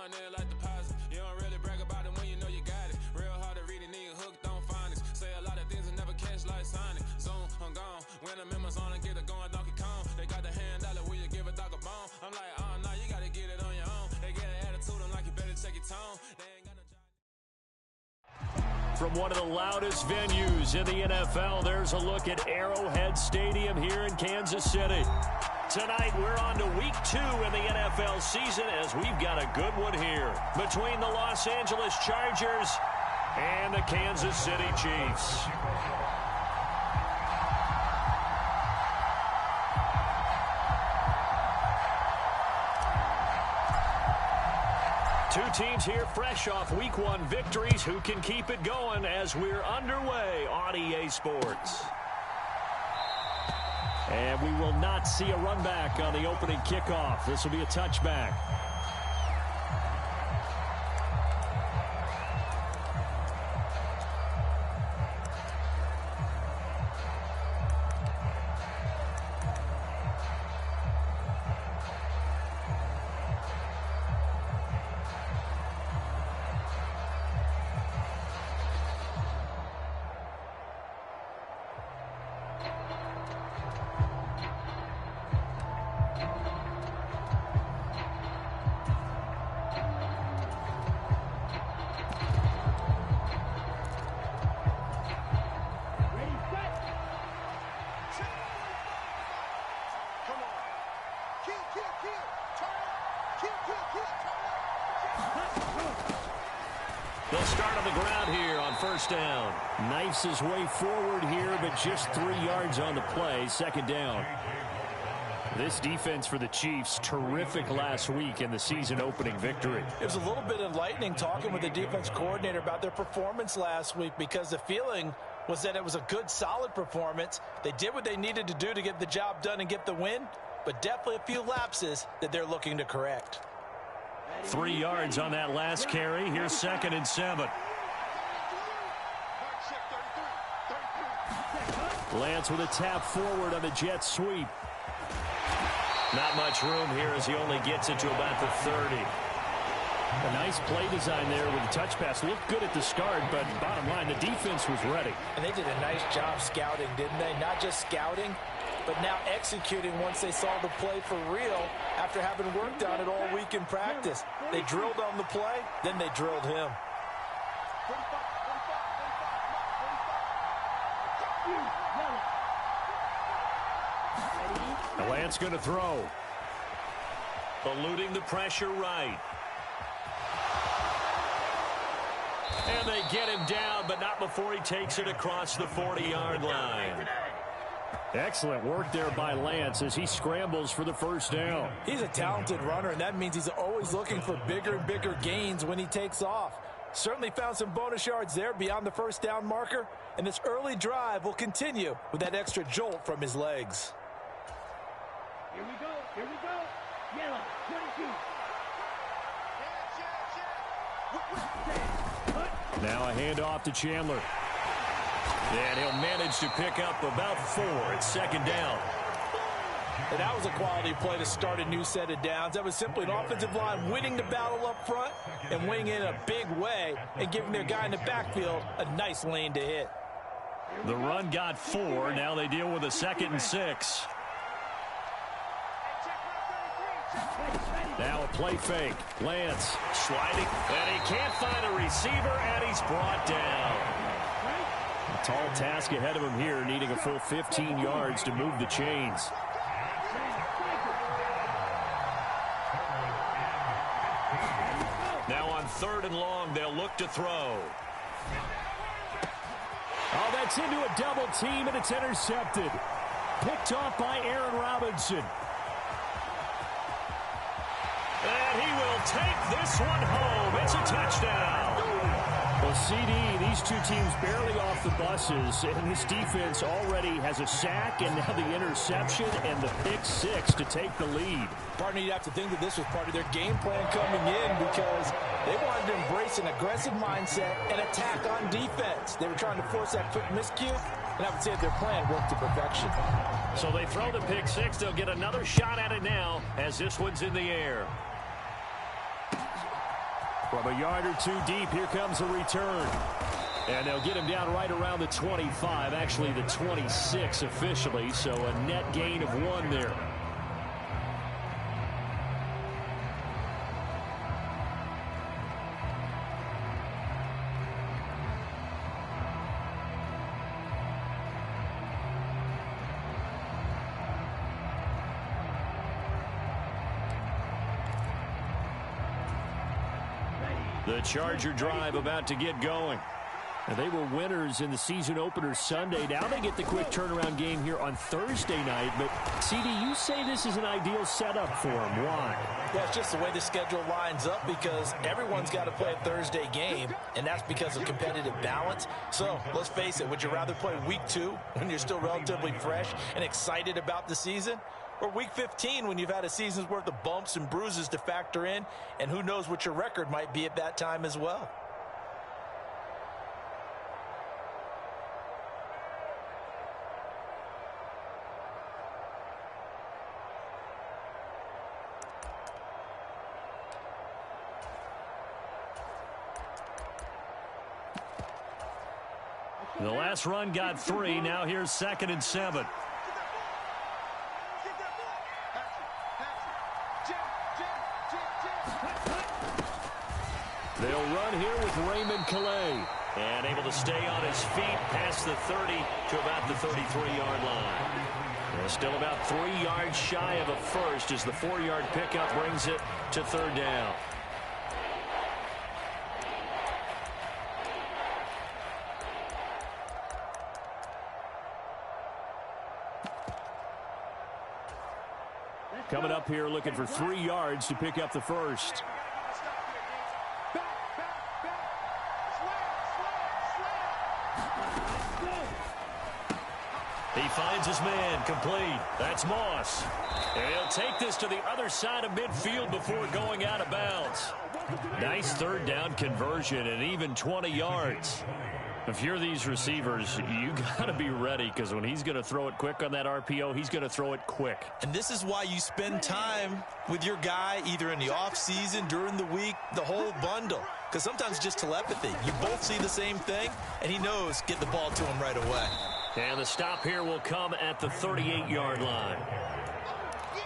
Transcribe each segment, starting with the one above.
going in like deposit. You don't really brag about it when you know you got it. Real hard to read a nigga hooked on phonics. Say a lot of things and never catch like Sonic. Zoom, I'm gone. When I'm in my zone, I get it going Donkey Kong. They got the hand dollar, will you give a dog a bone? I'm like, oh no, you gotta get it on your own. They get an attitude, I'm like, you better check your tone. They ain't got no job. From one of the loudest venues in the NFL, there's a look at Arrowhead Stadium here in Kansas City. Tonight, we're on to week 2 in the NFL season as we've got a good one here between the Los Angeles Chargers and the Kansas City Chiefs. Two teams here fresh off week 1 victories. Who can keep it going as we're underway on EA Sports? And we will not see a run back on the opening kickoff. This will be a touchback. They'll start on the ground here on first down. Knifes his way forward here, but just 3 yards on the play. Second down. This defense for the Chiefs, terrific last week in the season-opening victory. It was a little bit enlightening talking with the defense coordinator about their performance last week because the feeling was that it was a good, solid performance. They did what they needed to do to get the job done and get the win, but definitely a few lapses that they're looking to correct. 3 yards on that last carry. Here's 2nd and 7. Lance with a tap forward on the jet sweep. Not much room here as he only gets it to about the 30. A nice play design there with the touch pass. Looked good at the start, but bottom line, the defense was ready. And they did a nice job scouting, didn't they? Not just scouting, but now executing once they saw the play for real after having worked on it all week in practice. They drilled on the play, then they drilled him. Lance going to throw. Eluding the pressure right. And they get him down, but not before he takes it across the 40-yard line. Excellent work there by Lance as he scrambles for the first down. He's a talented runner, and that means he's always looking for bigger and bigger gains when he takes off. Certainly found some bonus yards there beyond the first down marker, and this early drive will continue with that extra jolt from his legs. Here we go, here we go. Yellow, 22. Now a handoff to Chandler. And he'll manage to pick up about 4 at second down. And that was a quality play to start a new set of downs. That was simply an offensive line winning the battle up front and winning it in a big way and giving their guy in the backfield a nice lane to hit. The run got 4. Now they deal with a 2nd and 6. Now a play fake. Lance sliding. And he can't find a receiver, and he's brought down. A tall task ahead of him here, needing a full 15 yards to move the chains. Now on 3rd and long, they'll look to throw. Oh, that's into a double team, and it's intercepted. Picked off by Aaron Robinson. And he will take this one home. It's a touchdown. Well, CD, these two teams barely off the buses, and this defense already has a sack and now the interception and the pick 6 to take the lead. Partner, you'd have to think that this was part of their game plan coming in because they wanted to embrace an aggressive mindset and attack on defense. They were trying to force that quick miscue, and I would say that their plan worked to perfection. So they throw the pick 6. They'll get another shot at it now as this one's in the air. From a yard or two deep, here comes a return. And they'll get him down right around the 25, actually the 26 officially, so a net gain of 1 there. The Charger drive about to get going. And they were winners in the season opener Sunday. Now they get the quick turnaround game here on Thursday night. But, CD, you say this is an ideal setup for them. Why? Yeah, it's just the way the schedule lines up because everyone's got to play a Thursday game, and that's because of competitive balance. So, let's face it, would you rather play week 2 when you're still relatively fresh and excited about the season? Or week 15 when you've had a season's worth of bumps and bruises to factor in, and who knows what your record might be at that time as well. The last run got 3. Now here's 2nd and 7. They'll run here with Raymond Calais. And able to stay on his feet past the 30 to about the 33-yard line. They're still about 3 yards shy of a first as the 4-yard pickup brings it to 3rd down. Coming up here looking for 3 yards to pick up the first. He finds his man, complete. That's Moss. And he'll take this to the other side of midfield before going out of bounds. Nice 3rd down conversion and even 20 yards. If you're these receivers, you got to be ready because when he's going to throw it quick on that RPO, he's going to throw it quick. And this is why you spend time with your guy either in the offseason, during the week, the whole bundle. Because sometimes it's just telepathy. You both see the same thing, and he knows get the ball to him right away. And the stop here will come at the 38-yard line.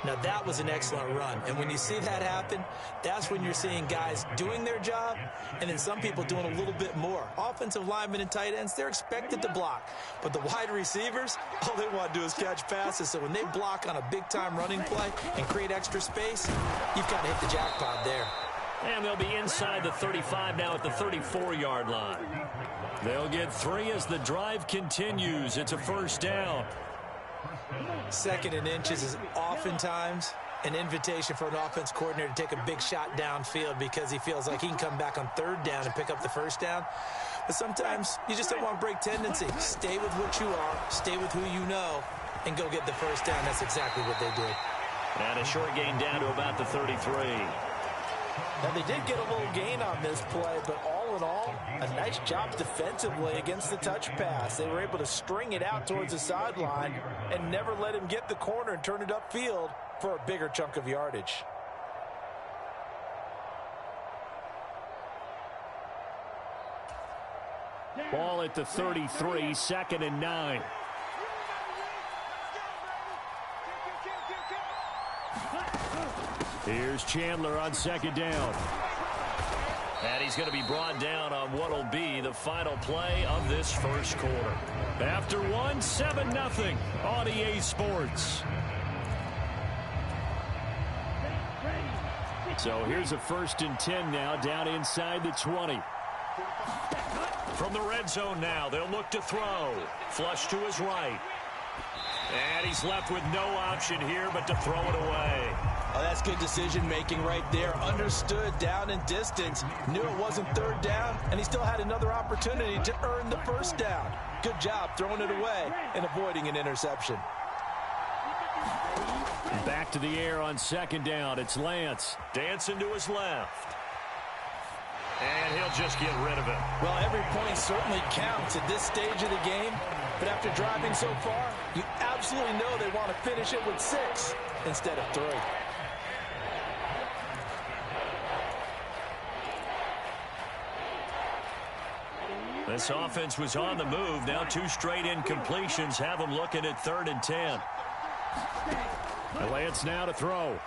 Now, that was an excellent run. And when you see that happen, that's when you're seeing guys doing their job and then some people doing a little bit more. Offensive linemen and tight ends, they're expected to block. But the wide receivers, all they want to do is catch passes. So when they block on a big-time running play and create extra space, you've got to hit the jackpot there. And they'll be inside the 35 now at the 34-yard line. They'll get 3 as the drive continues. It's a 1st down. 2nd and inches is oftentimes an invitation for an offense coordinator to take a big shot downfield because he feels like he can come back on 3rd down and pick up the 1st down. But sometimes you just don't want to break tendency. Stay with what you are, stay with who you know, and go get the 1st down. That's exactly what they did. And a short gain down to about the 33. Now, they did get a little gain on this play, but all in all, a nice job defensively against the touch pass. They were able to string it out towards the sideline and never let him get the corner and turn it upfield for a bigger chunk of yardage. Ball at the 33, 2nd and 9. Here's Chandler on 2nd down. And he's going to be brought down on what will be the final play of this 1st quarter. After 1, 7-0 on EA Sports. So here's a 1st and 10 now down inside the 20. From the red zone now, they'll look to throw. Flush to his right. And he's left with no option here but to throw it away. Oh, that's good decision-making right there. Understood down and distance. Knew it wasn't 3rd down, and he still had another opportunity to earn the 1st down. Good job throwing it away and avoiding an interception. Back to the air on 2nd down. It's Lance. Dancing to his left. And he'll just get rid of it. Well, every point certainly counts at this stage of the game. But after driving so far, you absolutely know they want to finish it with 6 instead of 3. This offense was on the move. Now 2 straight incompletions have them looking at 3rd and 10. Lance now to throw.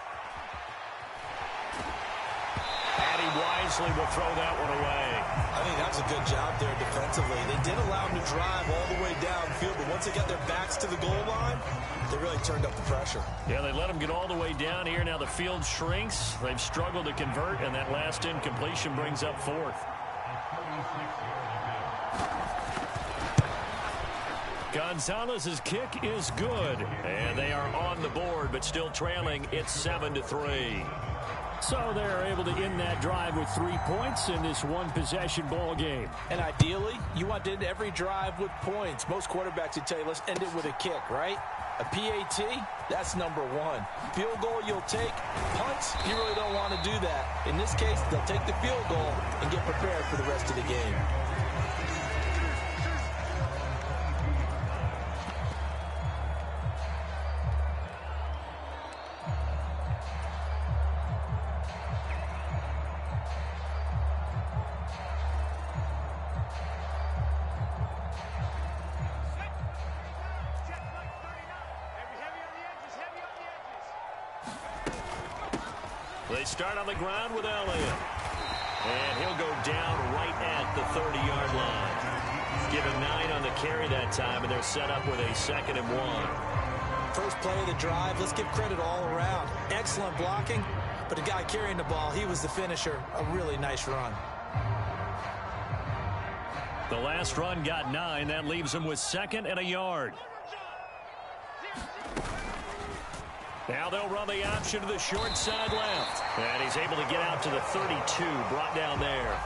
And he wisely will throw that one away. I think that's a good job there defensively. They did allow him to drive all the way downfield, but once they got their backs to the goal line, they really turned up the pressure. Yeah, they let him get all the way down here. Now the field shrinks. They've struggled to convert, and that last incompletion brings up 4th. Gonzalez's kick is good, and they are on the board, but still trailing. It's 7-3. So they're able to end that drive with 3 points in this one-possession ball game. And ideally, you want to end every drive with points. Most quarterbacks would tell you, let's end it with a kick, right? A PAT, that's number 1. Field goal you'll take. Punts, you really don't want to do that. In this case, they'll take the field goal and get prepared for the rest of the game. They start on the ground with Elliott. And he'll go down right at the 30-yard line. Give him 9 on the carry that time, and they're set up with a 2nd and 1. First play of the drive, let's give credit all around. Excellent blocking, but the guy carrying the ball, he was the finisher. A really nice run. The last run got 9. That leaves him with 2nd and a yard. Now they'll run the option to the short side left. And he's able to get out to the 32, brought down there.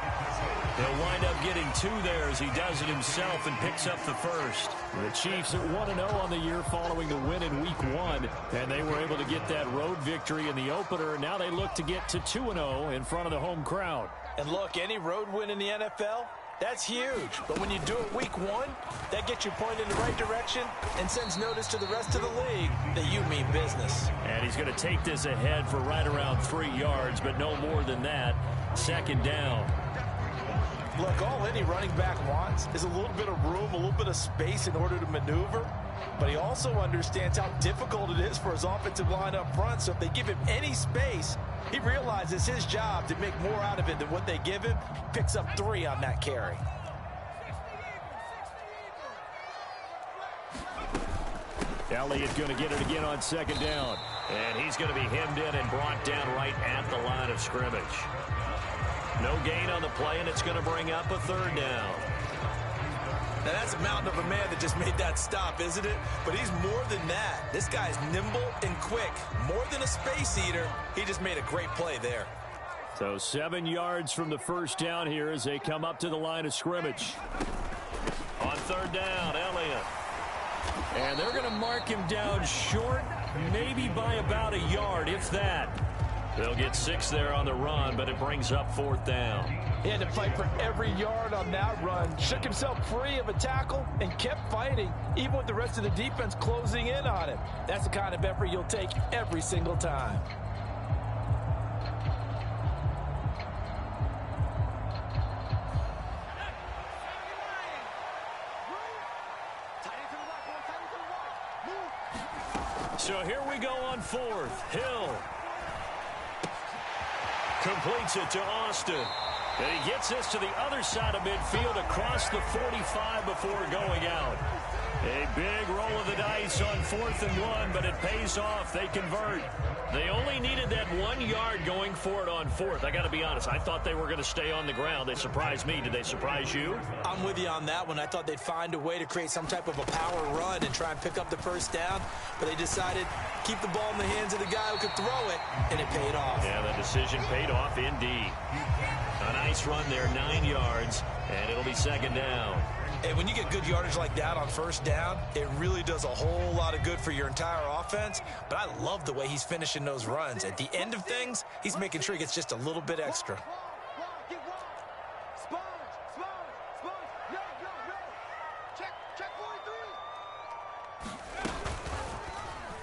He'll wind up getting 2 there as he does it himself and picks up the first. The Chiefs at 1-0 on the year following the win in Week 1. And they were able to get that road victory in the opener. Now they look to get to 2-0 in front of the home crowd. And look, any road win in the NFL, that's huge. But when you do it Week 1, that gets you pointed in the right direction and sends notice to the rest of the league that you mean business. And he's going to take this ahead for right around 3 yards, but no more than that. 2nd down. Look, all any running back wants is a little bit of room, a little bit of space in order to maneuver. But he also understands how difficult it is for his offensive line up front. So if they give him any space, he realizes his job to make more out of it than what they give him. Picks up 3 on that carry. Elliott going to get it again on 2nd down. And he's going to be hemmed in and brought down right at the line of scrimmage. No gain on the play, and it's going to bring up a 3rd down. Now, that's a mountain of a man that just made that stop, isn't it? But he's more than that. This guy's nimble and quick. More than a space eater. He just made a great play there. So 7 yards from the first down here as they come up to the line of scrimmage. On 3rd down, Elliott. And they're going to mark him down short, maybe by about a yard, if that. They'll get 6 there on the run, but it brings up 4th down. He had to fight for every yard on that run. Shook himself free of a tackle and kept fighting, even with the rest of the defense closing in on him. That's the kind of effort you'll take every single time. So here we go on 4th. Hill completes it to Austin. And he gets this to the other side of midfield across the 45 before going out. A big roll of the dice on 4th and 1, but it pays off. They convert. They only needed that 1 yard going for it on 4th. I got to be honest. I thought they were going to stay on the ground. They surprised me. Did they surprise you? I'm with you on that one. I thought they'd find a way to create some type of a power run and try and pick up the first down, but they decided keep the ball in the hands of the guy who could throw it, and it paid off. Yeah, the decision paid off indeed. A nice run there, 9 yards, and it'll be 2nd down. And when you get good yardage like that on 1st down, it really does a whole lot of good for your entire offense. But I love the way he's finishing those runs. At the end of things, he's making sure he gets just a little bit extra.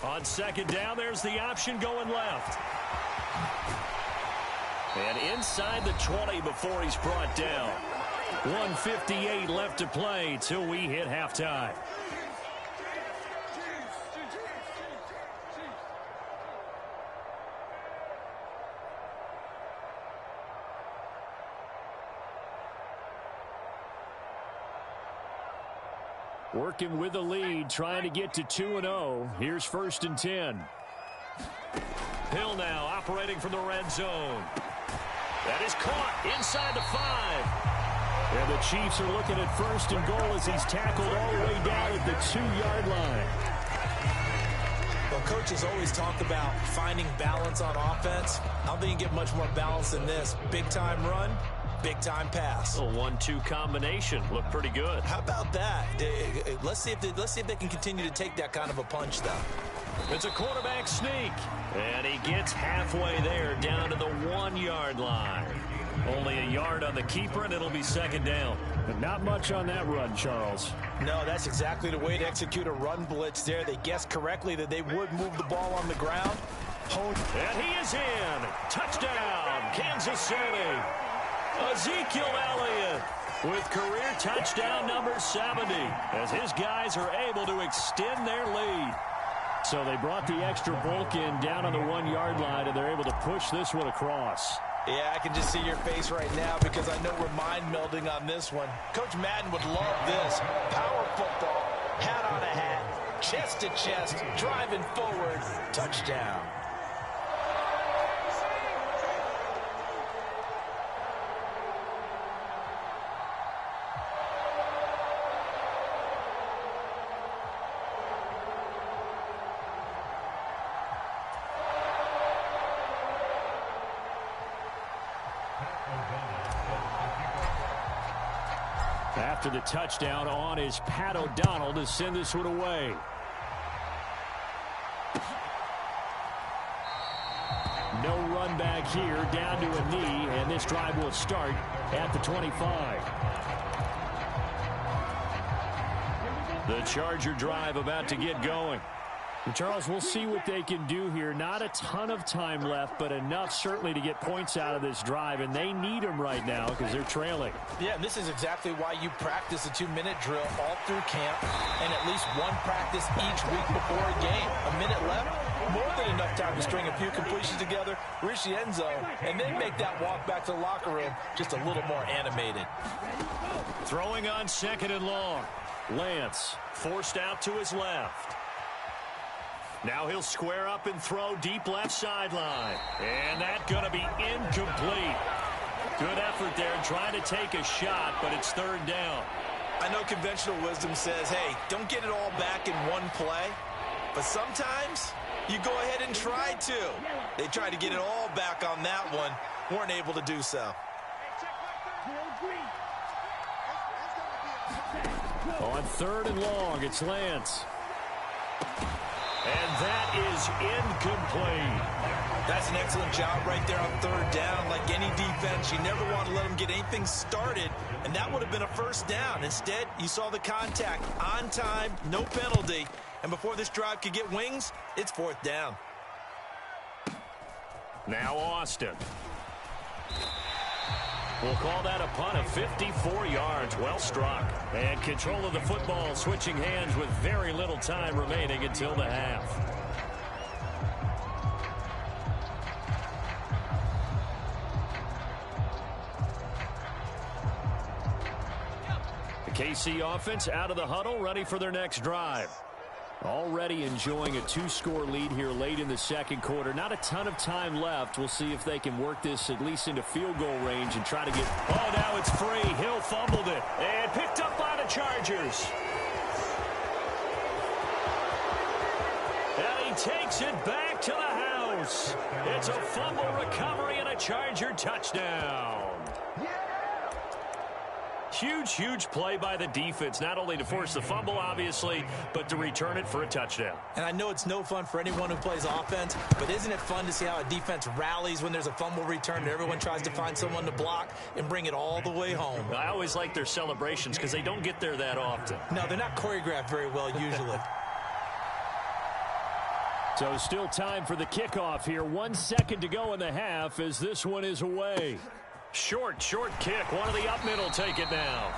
On 2nd down, there's the option going left. And inside the 20 before he's brought down. 1:58 left to play till we hit halftime. Working with the lead, trying to get to 2-0. Here's 1st and 10. Hill now operating from the red zone. That is caught inside the 5. And the Chiefs are looking at 1st and goal as he's tackled all the way down at the 2-yard line. Well, coaches always talk about finding balance on offense. I don't think you get much more balance than this. Big-time run, big-time pass. A 1-2 combination. Looked pretty good. How about that? Let's see if they can continue to take that kind of a punch, though. It's a quarterback sneak. And he gets halfway there down to the 1-yard line. Only a yard on the keeper, and it'll be 2nd down. But not much on that run, Charles. No, that's exactly the way to execute a run blitz there. They guessed correctly that they would move the ball on the ground. And he is in. Touchdown, Kansas City. Ezekiel Elliott with career touchdown number 70 as his guys are able to extend their lead. So they brought the extra bulk in down on the 1-yard line, and they're able to push this one across. Yeah, I can just see your face right now because I know we're mind melding on this one. Coach Madden would love this. Power football, hat on a hat, chest to chest, driving forward, touchdown. After the touchdown, on is Pat O'Donnell to send this one away. No run back here, down to a knee, and this drive will start at the 25. The Charger drive about to get going. Charles, we'll see what they can do here. Not a ton of time left, but enough certainly to get points out of this drive, and they need them right now because they're trailing. Yeah, and this is exactly why you practice a 2-minute drill all through camp and at least one practice each week before a game. A minute left, more than enough time to string a few completions together, reach the end zone, and then make that walk back to the locker room just a little more animated. Throwing on 2nd and long. Lance forced out to his left. Now he'll square up and throw deep left sideline. And that's going to be incomplete. Good effort there trying to take a shot, but it's 3rd down. I know conventional wisdom says, hey, don't get it all back in one play. But sometimes you go ahead and try to. They tried to get it all back on that one. Weren't able to do so. On 3rd and long, it's Lance. And that is incomplete. That's an excellent job right there on 3rd down. Like any defense, you never want to let them get anything started, and that would have been a 1st down. Instead, you saw the contact on time, no penalty, and before this drive could get wings, it's 4th down. Now Austin. We'll call that a punt of 54 yards. Well struck. And control of the football switching hands with very little time remaining until the half. The KC offense out of the huddle, ready for their next drive. Already enjoying a 2-score lead here late in the 2nd quarter. Not a ton of time left. We'll see if they can work this at least into field goal range and try to get... Oh, now it's free. Hill fumbled it and picked up by the Chargers. And he takes it back to the house. It's a fumble recovery and a Charger touchdown. Huge play by the defense, not only to force the fumble, obviously, but to return it for a touchdown. And I know it's no fun for anyone who plays offense, but isn't it fun to see how a defense rallies when there's a fumble return and everyone tries to find someone to block and bring it all the way home? I always like their celebrations because they don't get there that often. No, they're not choreographed very well usually. So still time for the kickoff here. 1 second to go in the half as this one is away. Short kick. One of the up middle take it now.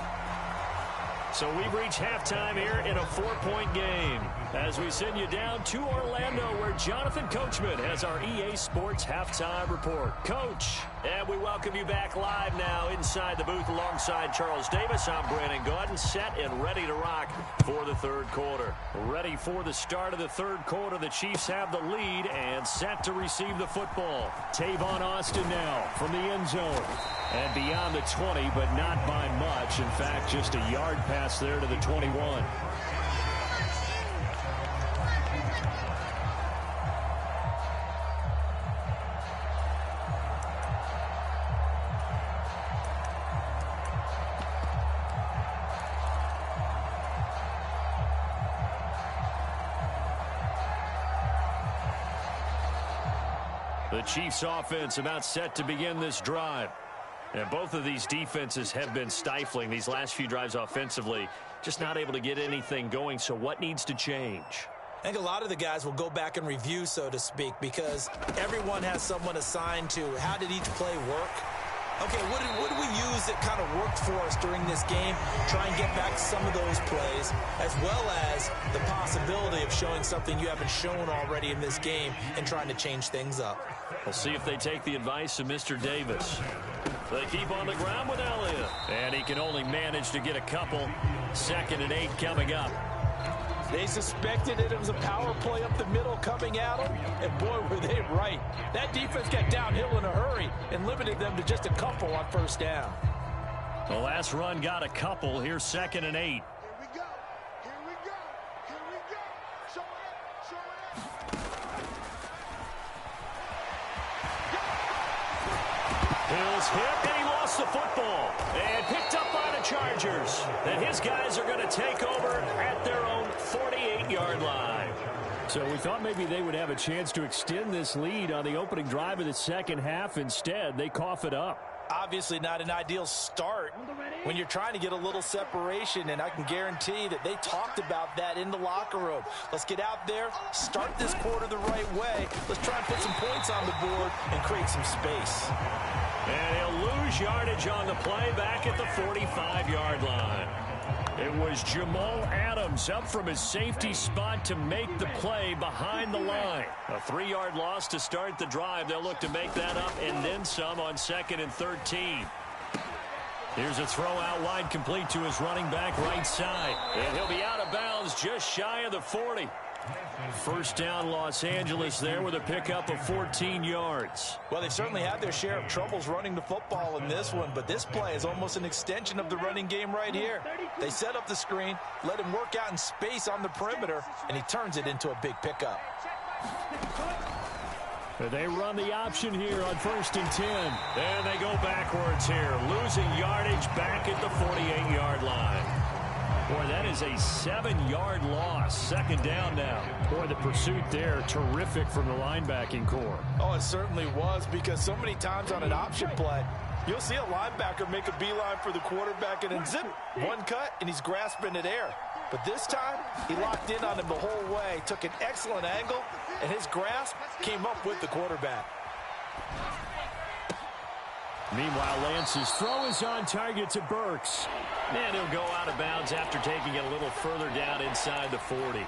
So we've reached halftime here in a 4-point game as we send you down to Orlando where Jonathan Coachman has our EA Sports Halftime Report. Coach, and we welcome you back live now inside the booth alongside Charles Davis. I'm Brandon Gaudin, set and ready to rock for the third quarter. Ready for the start of the third quarter. The Chiefs have the lead and set to receive the football. Tavon Austin now from the end zone. And beyond the 20, but not by much. In fact, just a yard pass there to the 21. The Chiefs offense about set to begin this drive. And both of these defenses have been stifling these last few drives offensively. Just not able to get anything going. So what needs to change? I think a lot of the guys will go back and review, so to speak, because everyone has someone assigned to how did each play work. Okay, what did we use that kind of worked for us during this game? Try and get back some of those plays, as well as the possibility of showing something you haven't shown already in this game and trying to change things up. We'll see if they take the advice of Mr. Davis. They keep on the ground with Elliott. And he can only manage to get a couple. 2nd and 8 coming up. They suspected it was a power play up the middle coming at them, and boy, were they right. That defense got downhill in a hurry and limited them to just a couple on first down. The last run got a couple. Here's 2nd and 8. Here we go. Here we go. Here we go. Show it. Show it. Hill's hit, and he lost the football. And picked up by the Chargers. And his guys are going to take over at their own 48-yard line. So we thought maybe they would have a chance to extend this lead on the opening drive of the second half. Instead, they cough it up. Obviously not an ideal start when you're trying to get a little separation, and I can guarantee that they talked about that in the locker room. Let's get out there, start this quarter the right way. Let's try and put some points on the board and create some space. And he'll lose yardage on the play back at the 45-yard line. It was Jamal Adams up from his safety spot to make the play behind the line. A 3-yard loss to start the drive. They'll look to make that up and then some on 2nd and 13. Here's a throw out wide complete to his running back right side. And he'll be out of bounds just shy of the 40. First down Los Angeles there with a pickup of 14 yards. Well, they've certainly had their share of troubles running the football in this one, but this play is almost an extension of the running game right here. They set up the screen, let him work out in space on the perimeter, and he turns it into a big pickup. They run the option here on 1st and 10. And they go backwards here, losing yardage back at the 48-yard line. Boy, that is a 7-yard loss. 2nd down now. Boy, the pursuit there, terrific from the linebacking core. Oh, it certainly was, because so many times on an option play, you'll see a linebacker make a beeline for the quarterback and then zip, one cut, and he's grasping at air. But this time, he locked in on him the whole way, took an excellent angle, and his grasp came up with the quarterback. Meanwhile, Lance's throw is on target to Burks. And he'll go out of bounds after taking it a little further down inside the 40.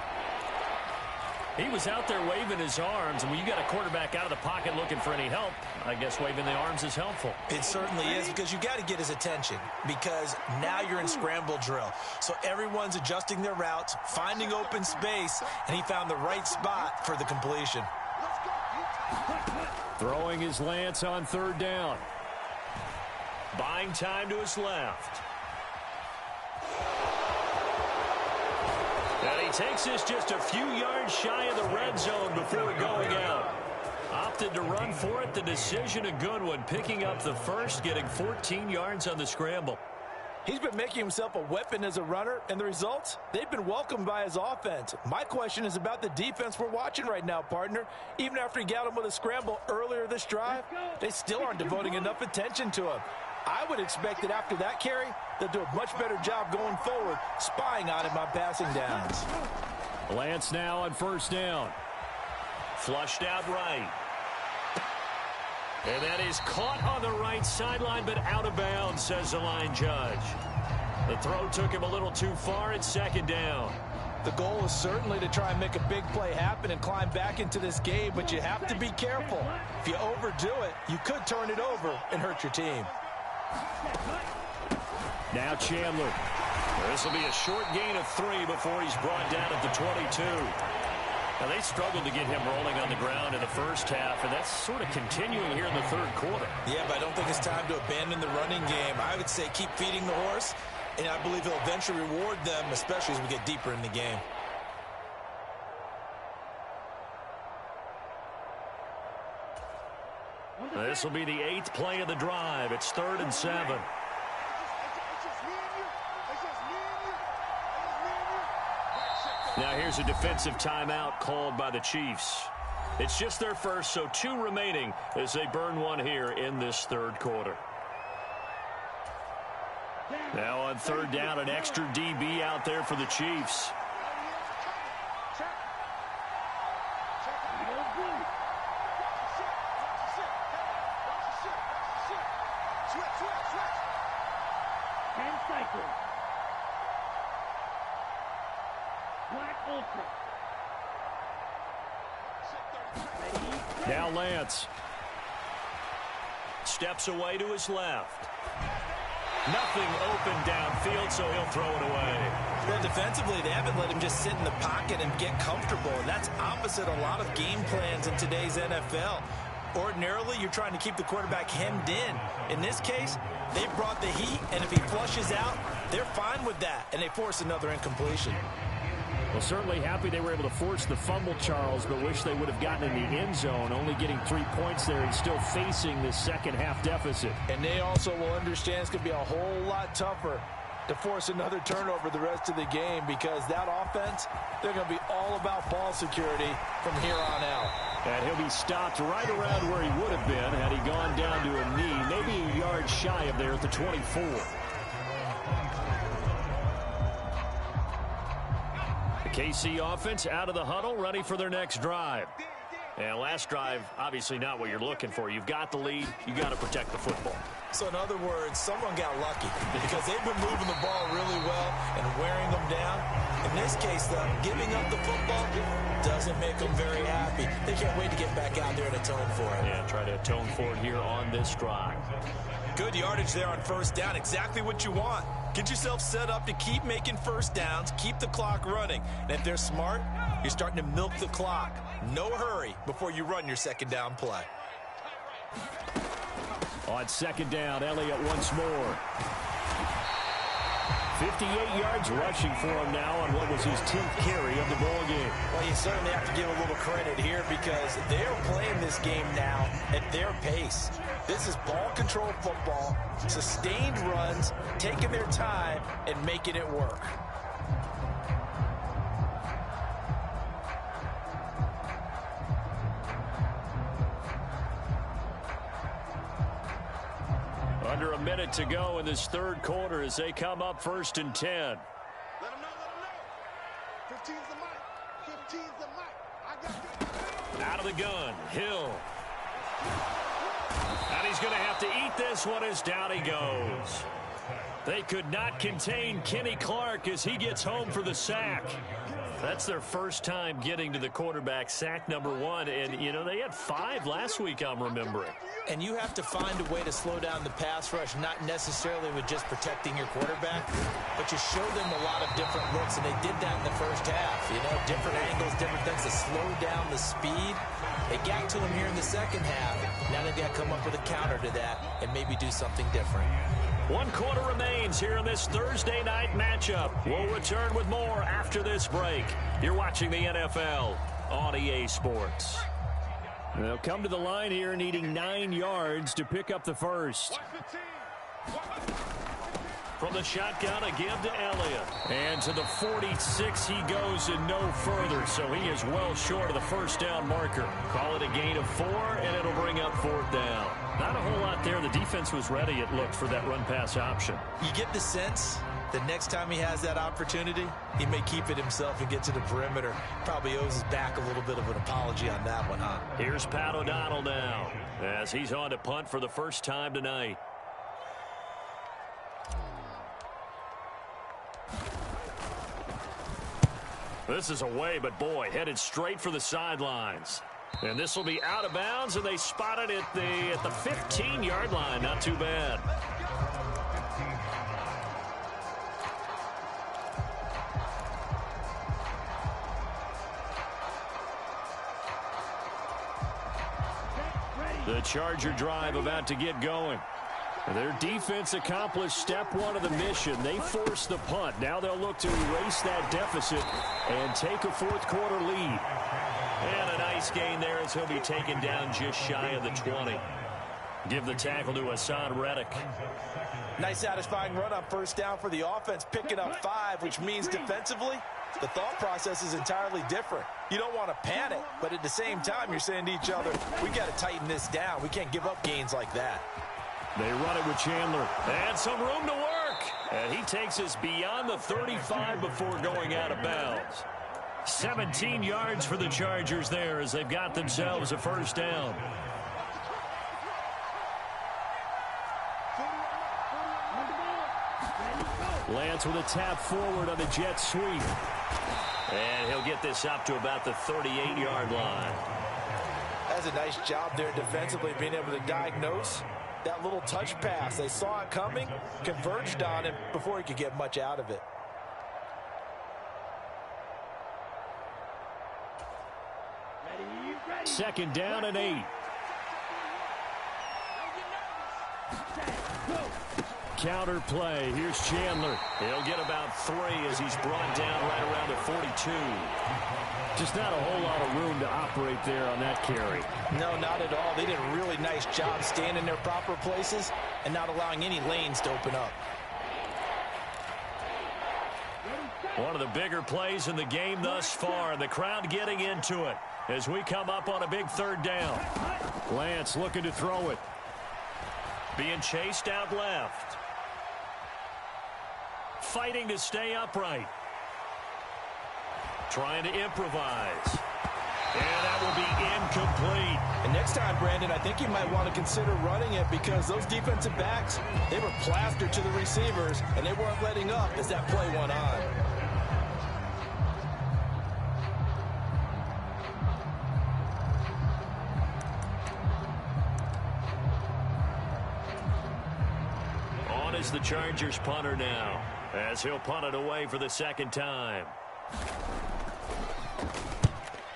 He was out there waving his arms, and when you got a quarterback out of the pocket looking for any help, I guess waving the arms is helpful. It certainly is, because you got to get his attention, because now you're in scramble drill. So everyone's adjusting their routes, finding open space, and he found the right spot for the completion. Throwing his Lance on 3rd down. Buying time to his left. And he takes this just a few yards shy of the red zone before going out. Opted to run for it. The decision a good one. Picking up the first, getting 14 yards on the scramble. He's been making himself a weapon as a runner, and the results, they've been welcomed by his offense. My question is about the defense we're watching right now, partner. Even after he got him with a scramble earlier this drive, they still aren't devoting enough attention to him. I would expect that after that carry, they'll do a much better job going forward, spying on him on passing downs. Lance now on 1st down. Flushed out right. And that is caught on the right sideline, but out of bounds, says the line judge. The throw took him a little too far. It's second down. The goal is certainly to try and make a big play happen and climb back into this game, but you have to be careful. If you overdo it, you could turn it over and hurt your team. Now Chandler. This will be a short gain of 3 before he's brought down at the 22. Now, they struggled to get him rolling on the ground in the first half, and that's sort of continuing here in the third quarter. Yeah, but I don't think it's time to abandon the running game. I would say keep feeding the horse, and I believe he'll eventually reward them, especially as we get deeper in the game. This will be the 8th play of the drive. It's 3rd and 7. Now here's a defensive timeout called by the Chiefs. It's just their first, so 2 remaining as they burn one here in this third quarter. Now on 3rd down, an extra DB out there for the Chiefs. Now Lance steps away to his left. Nothing open downfield, so he'll throw it away. Well, defensively, they haven't let him just sit in the pocket and get comfortable, and that's opposite a lot of game plans in today's NFL. Ordinarily, you're trying to keep the quarterback hemmed in. In this case, they brought the heat, and if he flushes out, they're fine with that, and they force another incompletion. Well, certainly happy they were able to force the fumble, Charles, but wish they would have gotten in the end zone, only getting 3 points there and still facing this second half deficit. And they also will understand it's going to be a whole lot tougher to force another turnover the rest of the game, because that offense, they're going to be all about ball security from here on out. And he'll be stopped right around where he would have been had he gone down to a knee, maybe a yard shy of there at the 24. KC offense out of the huddle, ready for their next drive. And last drive, obviously not what you're looking for. You've got the lead. You got to protect the football. So in other words, someone got lucky because they've been moving the ball really well and wearing them down. In this case, though, giving up the football doesn't make them very happy. They can't wait to get back out there and atone for it. Yeah, try to atone for it here on this drive. Good yardage there on 1st down. Exactly what you want. Get yourself set up to keep making 1st downs, keep the clock running. And if they're smart, you're starting to milk the clock. No hurry before you run your 2nd down play. On 2nd down, Elliott once more. 58 yards rushing for him now on what was his 10th carry of the ball game. Well, you certainly have to give a little credit here because they're playing this game now at their pace. This is ball control football, sustained runs, taking their time and making it work. Under a minute to go in this third quarter as they come up 1st and 10. Let them know. 15's the mic. 15's the mic. I got you. Out of the gun, Hill. And he's going to have to eat this one as down he goes. They could not contain Kenny Clark as he gets home for the sack. That's their first time getting to the quarterback, sack number 1. And, you know, they had 5 last week, I'm remembering. And you have to find a way to slow down the pass rush, not necessarily with just protecting your quarterback, but you show them a lot of different looks, and they did that in the first half. You know, different angles, different things to slow down the speed. They got to him here in the second half. Now they've got to come up with a counter to that and maybe do something different. 1 quarter remains here in this Thursday night matchup. We'll return with more after this break. You're watching the NFL on EA Sports. They'll come to the line here needing 9 yards to pick up the first. From the shotgun, a give to Elliott. And to the 46 he goes and no further, so he is well short of the 1st down marker. Call it a gain of 4, and it'll bring up 4th down. Not a whole lot there. The defense was ready, it looked, for that run-pass option. You get the sense The next time he has that opportunity, he may keep it himself and get to the perimeter. Probably owes his back a little bit of an apology on that one, huh? Here's Pat O'Donnell now as he's on to punt for the first time tonight. This is away, but boy, headed straight for the sidelines. And this will be out of bounds, and they spotted it at the 15-yard line. Not too bad. The Charger drive about to get going. Their defense accomplished step one of the mission. They forced the punt. Now they'll look to erase that deficit and take a fourth-quarter lead. And a nice gain there as he'll be taken down just shy of the 20. Give the tackle to Hassan Reddick. Nice satisfying run on first down for the offense, picking up 5, which means defensively, the thought process is entirely different. You don't want to panic, but at the same time, you're saying to each other, we got to tighten this down. We can't give up gains like that. They run it with Chandler. And some room to work. And he takes us beyond the 35 before going out of bounds. 17 yards for the Chargers there as they've got themselves a first down. Lance with a tap forward on the jet sweep. And he'll get this up to about the 38-yard line. That's a nice job there defensively, being able to diagnose that little touch pass. They saw it coming, converged on him before he could get much out of it. Second down and 8. Counter play. Here's Chandler. He'll get about 3 as he's brought down right around the 42. Just not a whole lot of room to operate there on that carry. No, not at all. They did a really nice job staying in their proper places and not allowing any lanes to open up. One of the bigger plays in the game thus far. The crowd getting into it as we come up on a big third down. Lance looking to throw it. Being chased out left. Fighting to stay upright. Trying to improvise. And that will be incomplete. And next time, Brandon, I think you might want to consider running it because those defensive backs, they were plastered to the receivers, and they weren't letting up as that play went on. On is the Chargers punter now, as he'll punt it away for the second time.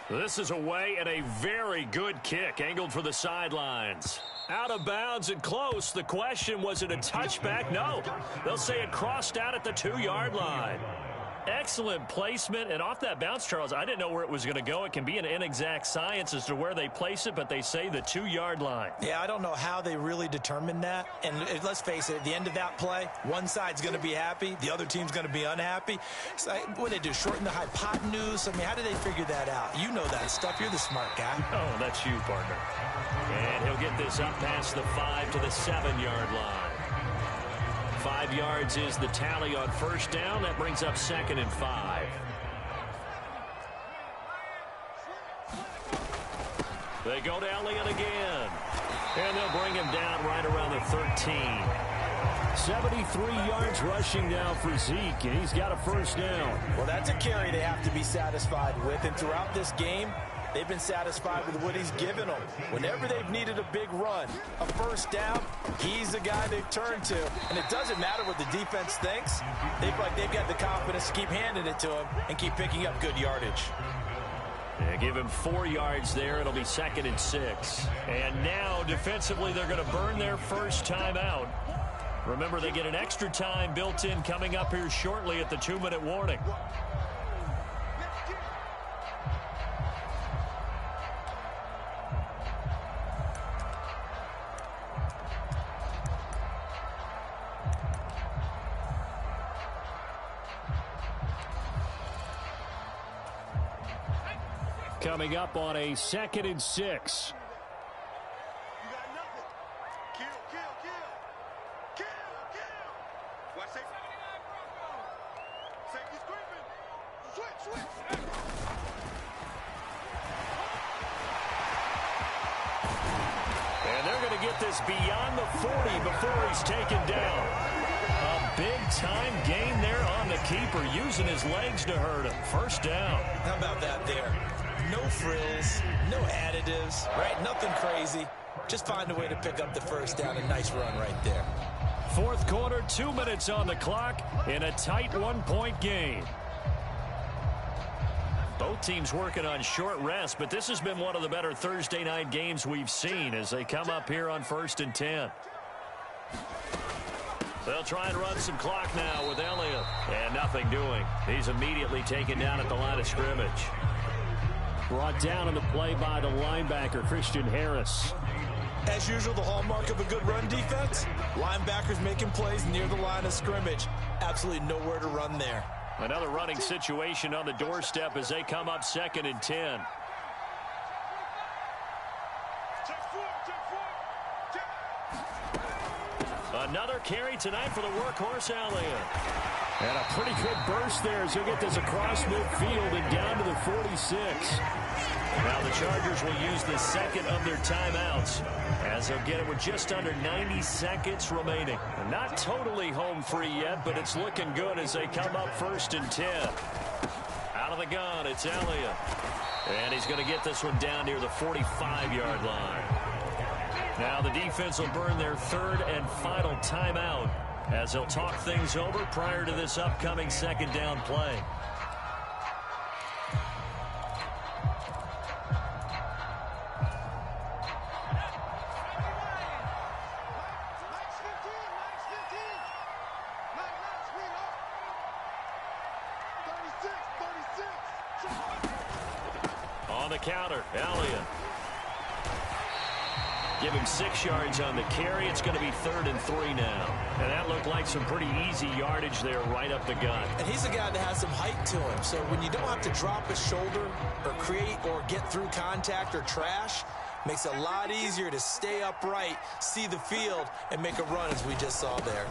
This is away and a very good kick angled for the sidelines. Out of bounds and close. The question, was it a touchback? No. They'll say it crossed out at the 2-yard line. Excellent placement, and off that bounce, Charles, I didn't know where it was going to go. It can be an inexact science as to where they place it, but they say the 2-yard line. Yeah, I don't know how they really determined that. And let's face it, at the end of that play, one side's going to be happy, the other team's going to be unhappy. So, what did they do, shorten the hypotenuse? I mean, how did they figure that out? You know that stuff. You're the smart guy. Oh, that's you, partner. And he'll get this up past the 5 to the 7-yard line. 5 yards is the tally on first down. That brings up 2nd and 5. They go to Elliott again. And they'll bring him down right around the 13. 73 yards rushing now for Zeke, and he's got a first down. Well, that's a carry they have to be satisfied with. And throughout this game, they've been satisfied with what he's given them. Whenever they've needed a big run, a first down, he's the guy they've turned to. And it doesn't matter what the defense thinks. They've got the confidence to keep handing it to him and keep picking up good yardage. Yeah, give him 4 yards there. It'll be 2nd and 6. And now, defensively, they're going to burn their first time out. Remember, they get an extra time built in coming up here shortly at the 2-minute warning. Coming up on a 2nd and 6. You got nothing. Kill. Watch that. And they're going to get this beyond the 40 before he's taken down. A big-time gain there on the keeper, using his legs to hurt him. First down. How about that there? No frills, no additives, right? Nothing crazy. Just find a way to pick up the first down. A nice run right there. Fourth quarter, 2 minutes on the clock in a tight one-point game. Both teams working on short rest, but this has been one of the better Thursday night games we've seen as they come up here on 1st and 10. They'll try and run some clock now with Elliott. And nothing doing. He's immediately taken down at the line of scrimmage. Brought down on the play by the linebacker, Christian Harris. As usual, the hallmark of a good run defense, linebackers making plays near the line of scrimmage. Absolutely nowhere to run there. Another running situation on the doorstep as they come up 2nd and 10. Another carry tonight for the workhorse Elliott. And a pretty good burst there as he'll get this across midfield and down to the 46. Now the Chargers will use the second of their timeouts as they'll get it with just under 90 seconds remaining. Not totally home free yet, but it's looking good as they come up 1st and 10. Out of the gun, it's Elliott. And he's going to get this one down near the 45-yard line. Now the defense will burn their third and final timeout as they'll talk things over prior to this upcoming second down play. On the counter, Elliott. Give him 6 yards on the carry. It's going to be 3rd and 3 now. And that looked like some pretty easy yardage there right up the gut. And he's a guy that has some height to him. So when you don't have to drop his shoulder or create or get through contact or trash, makes it a lot easier to stay upright, see the field, and make a run as we just saw there.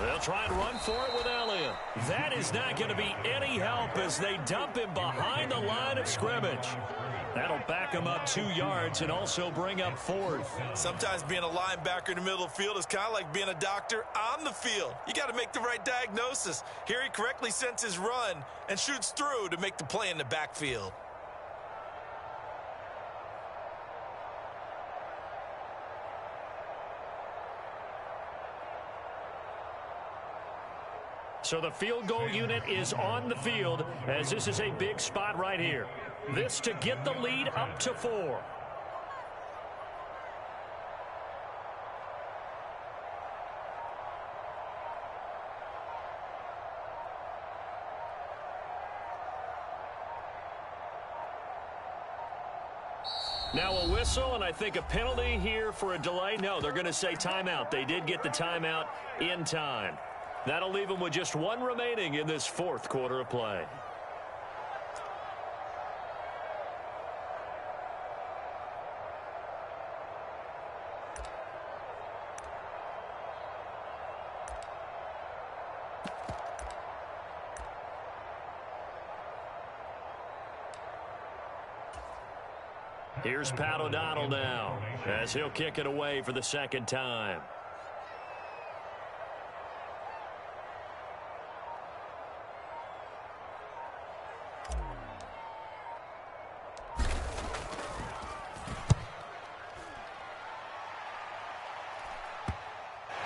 They'll try and run for it with Elliott. That is not going to be any help as they dump him behind the line of scrimmage. That'll back him up 2 yards and also bring up 4th. Sometimes being a linebacker in the middle of the field is kind of like being a doctor on the field. You got to make the right diagnosis. Here he correctly senses run and shoots through to make the play in the backfield. So the field goal unit is on the field as this is a big spot right here. This to get the lead up to 4. Now a whistle and I think a penalty here for a delay. No, they're going to say timeout. They did get the timeout in time. That'll leave them with just 1 remaining in this 4th quarter of play. Here's Pat O'Donnell now as he'll kick it away for the 2nd time.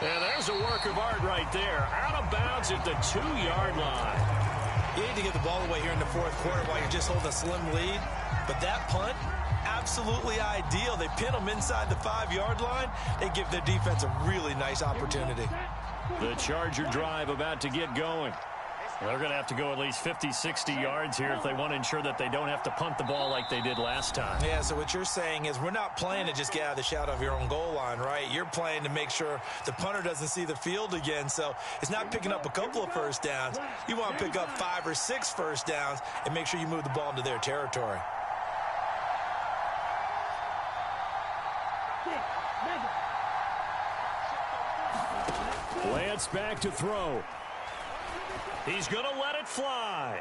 And there's a work of art right there. Out of bounds at the 2-yard line. You need to get the ball away here in the 4th quarter while you're just holding a slim lead. But that punt, absolutely ideal. They pin them inside the 5-yard line. They give their defense a really nice opportunity. The Charger drive about to get going. They're going to have to go at least 50, 60 yards here if they want to ensure that they don't have to punt the ball like they did last time. Yeah, so what you're saying is we're not playing to just get out of the shadow of your own goal line, right? You're playing to make sure the punter doesn't see the field again. So it's not picking up a couple of first downs. You want to pick up 5 or 6 first downs and make sure you move the ball into their territory. Lance back to throw. He's going to let it fly.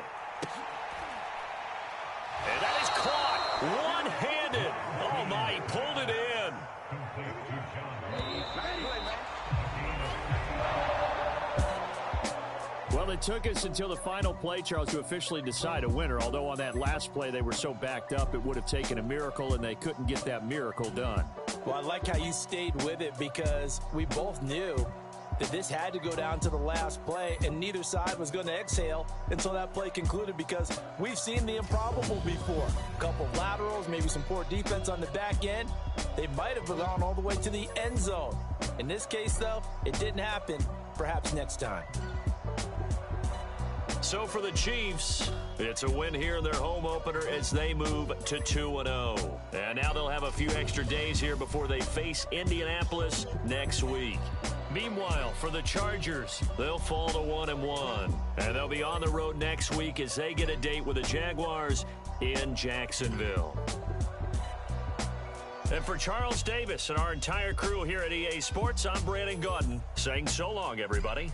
And that is caught one-handed. Oh, my, he pulled it in. Well, it took us until the final play, Charles, to officially decide a winner, although on that last play they were so backed up it would have taken a miracle, and they couldn't get that miracle done. Well, I like how you stayed with it because we both knew that this had to go down to the last play, and neither side was going to exhale until that play concluded because we've seen the improbable before. A couple laterals, maybe some poor defense on the back end. They might have gone all the way to the end zone. In this case, though, it didn't happen. Perhaps next time. So for the Chiefs, it's a win here in their home opener as they move to 2-0. And now they'll have a few extra days here before they face Indianapolis next week. Meanwhile, for the Chargers, they'll fall to 1-1. And they'll be on the road next week as they get a date with the Jaguars in Jacksonville. And for Charles Davis and our entire crew here at EA Sports, I'm Brandon Gaudin saying so long, everybody.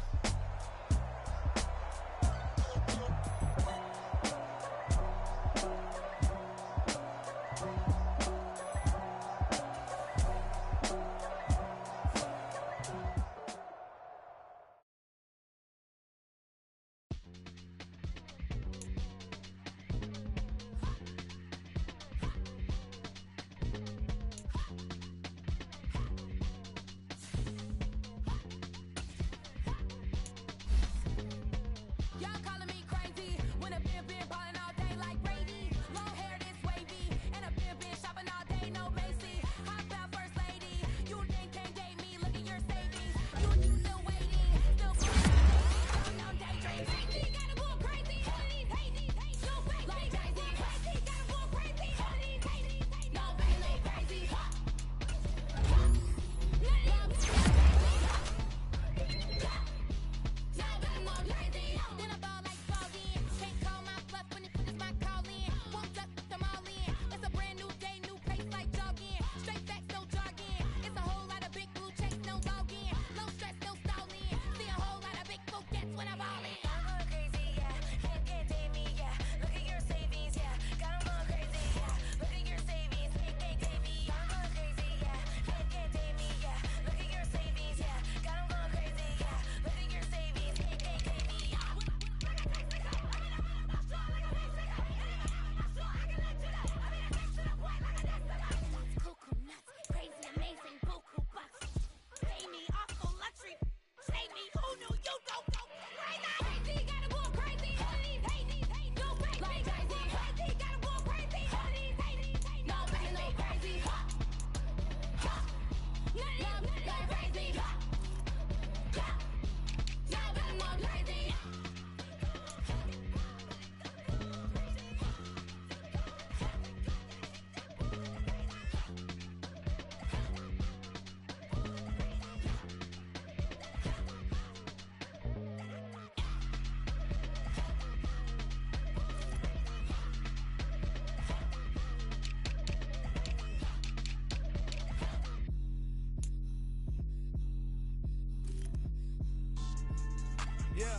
Yeah.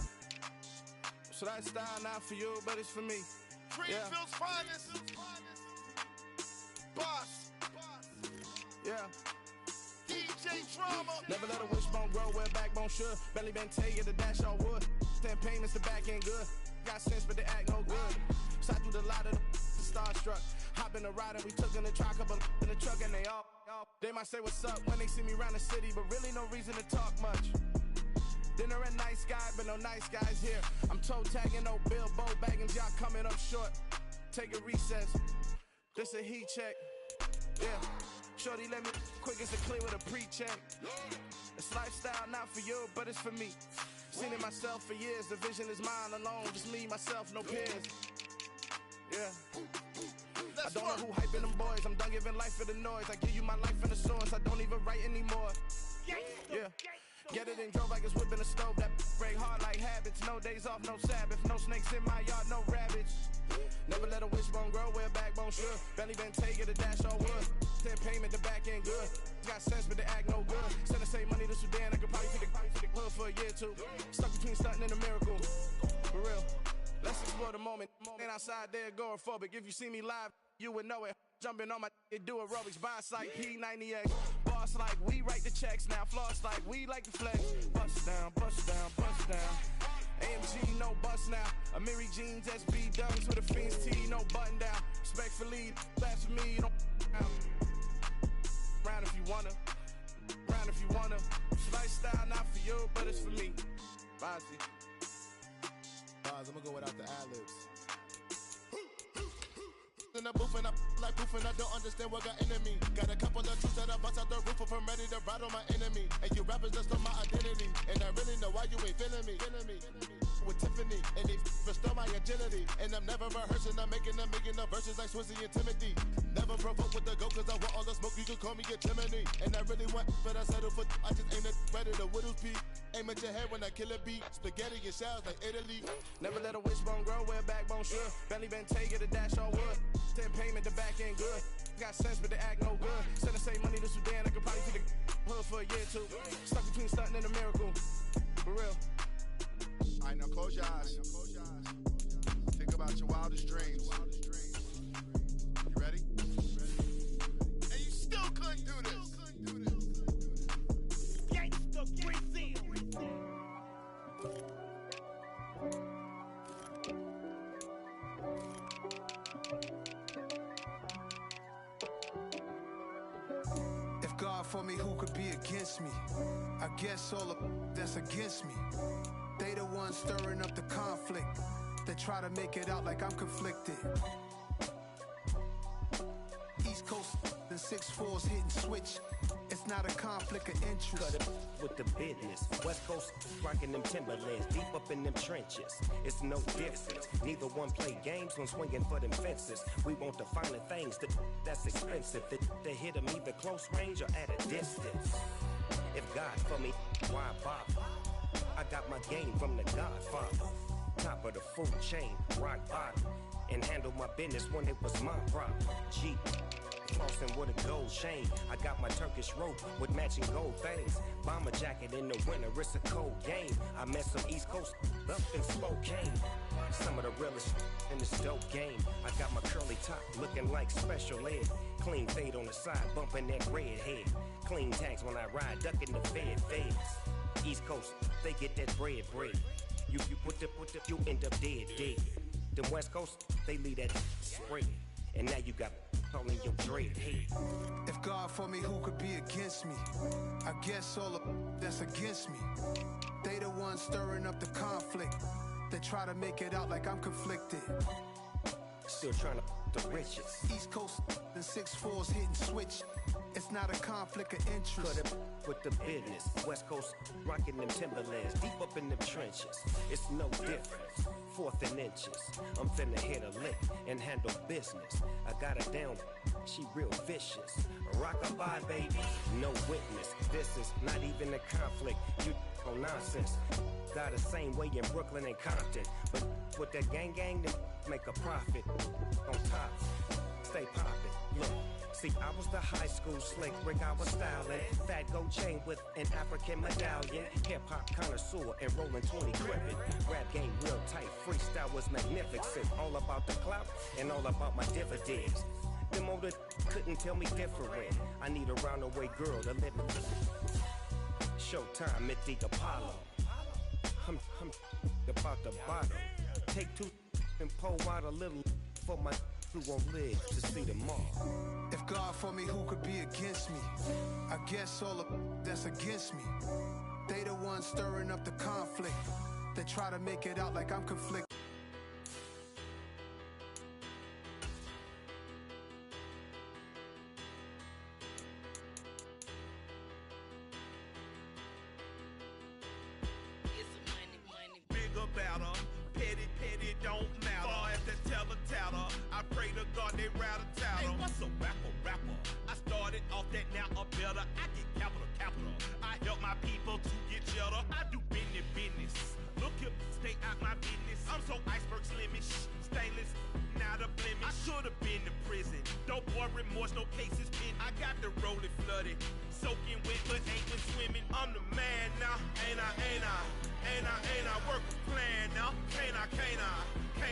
So that style not for you, but it's for me. Greenfield's finest. Boss. Yeah. DJ Drama. Never let a wishbone grow where backbone should. Belly been taking the dash all wood. 10 payments, the back end good. Got sense, but they act no good. Side through the lot of the starstruck. Hop in the ride and we took in the truck, couple in the truck and they all. They might say what's up when they see me around the city, but really no reason to talk much. Dinner a nice guy, but no nice guys here. I'm toe tagging, no Bill Bo bagging, y'all coming up short. Take a recess. This a heat check. Yeah. Shorty let me quick as a clear with a pre-check. It's lifestyle not for you, but it's for me. Seen it myself for years. The vision is mine alone. Just me, myself, no peers. Yeah. I don't know who hyping them boys. I'm done giving life for the noise. I give you my life in the source. I don't even write anymore. Yeah. Get it and drove like it's whipping a stove. That break hard like habits. No days off, no Sabbath. No snakes in my yard, no rabbits. Never let a wishbone grow where a backbone should. Belly been taking the dash all wood. 10 payment, the back end good. Got sense, but they act no good. Send the same money to Sudan. I could probably take the hood for a year or two. Stuck between stunting and a miracle. For real. Let's explore the moment. Ain't outside there agoraphobic. If you see me live, you would know it. Jumping on my do aerobics, boss like P90X. Boss like we write the checks now. Floss like we like the flex. Bust down, bust down, bust down. AMG, no bust now. Amiri jeans, SB dunks with a Fiends T, no button down. Respectfully, that's for me, you don't round if you wanna. Round if you wanna. This lifestyle not for you, but it's for me. Bonzi. Bars, I'm gonna go without the ad-libs. In the booth and I like proof and I don't understand what got into me. Got a couple of truths that I bust out the roof if I'm ready to ride on my enemy. And you rappers just on my identity. And I really know why you ain't feeling me. With Tiffany and they restore my agility. And I'm never rehearsing, I'm making a million of verses like Swizzy and Timothy. Never provoke with the go cause I want all the smoke, you can call me a chimney. And I really want, but I settle for, I just aim at ready to Whittles Peak. Aim at your head when I kill a beat. Spaghetti and shells like Italy. Never let a wishbone grow where a backbone should. Belly been take it a dash all wood. 10 payment, the back end good. Got sense, but the act no good. Send the same money to Sudan, I could probably see the hood for a year or two. Stuck between stunting and a miracle. For real. Alright, now close your eyes. Think about your wildest dreams. You ready? And you still couldn't do this. Gangsta Brazil. If God for me, who could be against me? I guess all of that's against me. They the ones stirring up the conflict. They try to make it out like I'm conflicted. East Coast and 6'4's hitting switch. It's not a conflict of interest. Cut it with the business. West Coast rocking them Timberlands, deep up in them trenches. It's no difference. Neither one play games when swinging for them fences. We want the finer things that's expensive. They hit them either close range or at a distance. If God for me, why bother? I got my game from the Godfather. Top of the food chain, rock bottom. And handle my business when it was my problem. Jeep. Flossing with a gold chain. I got my Turkish rope with matching gold things. Bomber jacket in the winter, it's a cold game. I met some East Coast up in Spokane. Some of the realest in this dope game. I got my curly top looking like special ed. Clean fade on the side, bumping that red head. Clean tags when I ride, ducking the feds. East Coast, they get that bread. You put the, you end up dead. Them West Coast, they leave that spread. And now you got calling your dread head. If God for me, who could be against me? I guess all of that's against me. They the ones stirring up the conflict. They try to make it out like I'm conflicted. Still trying to the riches. East Coast and 6'4's hitting switch. It's not a conflict of interest. Cut it with the business. West Coast rocking them Timberlands, deep up in them trenches. It's no difference. 4th and inches. I'm finna hit a lick and handle business. I got her down, she real vicious. Rock-a-bye, baby, no witness. This is not even a conflict. You on nonsense. Got the same way in Brooklyn and Compton. But with that gang, then make a profit. On top, stay poppin'. Look. See, I was the high school slick Rick, I was styling. Fat gold chain with an African medallion. Hip-hop connoisseur and rolling 20 gripping. Rap game real tight, freestyle was magnificent. All about the clout and all about my dividends. Them older couldn't tell me different. I need a roundaway girl to let me. Showtime at the Apollo. I'm about the bottom. Take 2 and pour out a little for my who won't live to see tomorrow. If God for me, who could be against me? I guess all of that's against me. They the ones stirring up the conflict. They try to make it out like I'm conflicted. Big about her, petty, don't matter. Far as the teller, I pray to God they rattle tattle. Hey, what's a rapper? I started off that, now a better. I get capital. I help my people to get cheddar. I do business. Look here, stay out my business. I'm so iceberg slimish, stainless, not a blemish. I should've been to prison. No boy remorse, no cases pinned. I got the rolling flooded, soaking wet, but ain't been swimming. I'm the man now, ain't I? Work a plan now, can't I?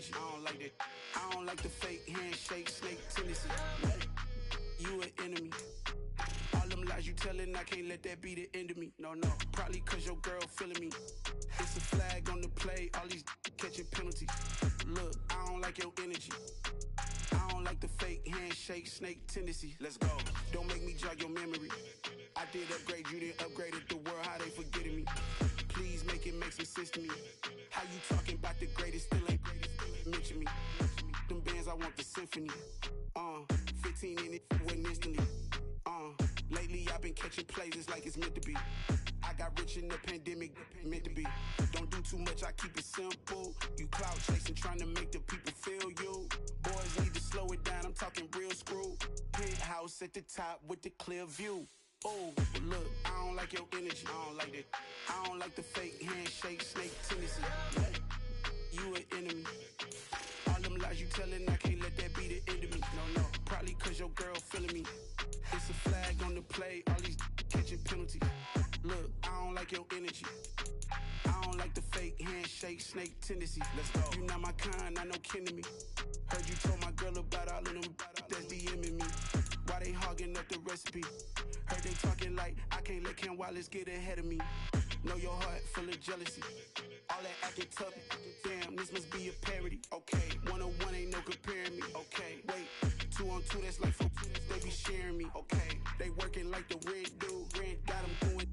energy. I don't like that. I don't like the fake handshake, snake tendency. You an enemy. All them lies you telling, I can't let that be the end of me. No, probably cause your girl feeling me. It's a flag on the play, all these catching penalties. Look, I don't like your energy. I don't like the fake handshake, snake tendency. Let's go. Don't make me jog your memory. I did upgrade, you didn't upgrade it. The world, how they forgetting me. Please make it make some sense to me. How you talking about the greatest, still ain't mention me. Them bands, I want the symphony. 15 in it, went instantly. Lately I've been catching plays, it's like it's meant to be. I got rich in the pandemic, meant to be. Don't do too much, I keep it simple. You clout chasing, trying to make the people feel you. Boys need to slow it down, I'm talking real screw. Penthouse at the top with the clear view. Oh, look, I don't like your energy, I don't like that. I don't like the fake handshake, snake tendency. You an enemy. All them lies you telling, I can't let that be the end of me. No, probably cause your girl feeling me. It's a flag on the play, all these catching penalties. Look, I don't like your energy. I don't like the fake handshake, snake tendency. Let's go. You not my kind, I know kin to me. Heard you told my girl about all of them that's DMing me. Why they hogging up the recipe? Heard they talking like I can't let Ken Wallace get ahead of me. Know your heart full of jealousy. All that acting tough, damn, this must be a parody. Okay, 101 ain't no comparing me. Okay, wait, 2 on 2, that's like 4, they be sharing me. Okay, they working like the rent dude. Rent got them going,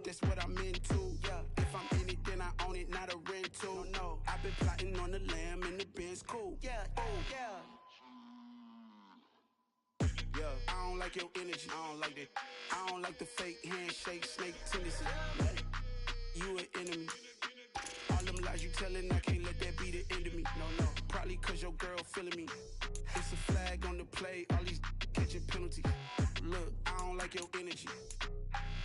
that's what I'm into. Yeah, if I'm in it, then I own it, not a rental. No, I've been plotting on the lamb and the Benz cool. Yeah, I don't like your energy, I don't like that. I don't like the fake handshake, snake tendency. You an enemy. All them lies you telling, I can't let that be the end of me. No, probably cause your girl feeling me. It's a flag on the play, all these catching penalties. Look, I don't like your energy.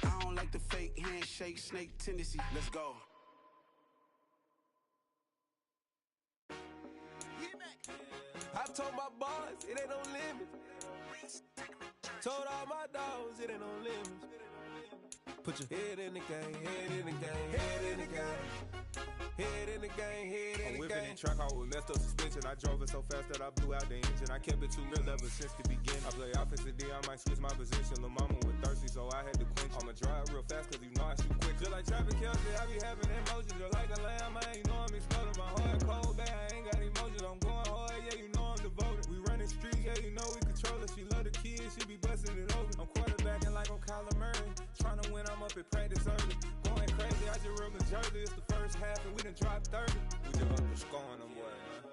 I don't like the fake handshake, snake tendency. Let's go. I told my boss, it ain't no limits. Told all my dogs, it ain't no limits. Put your head in the game, head in the game, head in the game. Head in the game, head in the game. I'm whipping the track out with messed up suspension. I drove it so fast that I blew out the engine. I kept it too real ever since the beginning. I play offensive D, I might switch my position. Lil' mama was thirsty, so I had to quench. I'ma drive real fast, cause you know I shoot quick. Just like traffic Kelsey, I be having emotions. Just like a lamb, I ain't know I'm exploding. My heart cold, bad, I ain't got emotions. I'm going hard, yeah, you know I'm devoted. We running streets, yeah, you know we control it. She love the kids, she be busting it open. I'm quarterbacking like I'm Kyler Murray. Trying to win, I'm up at practice early. Going crazy, I just run the jersey. It's the first half and we done dropped 30. We just up to scoring them, boy, man.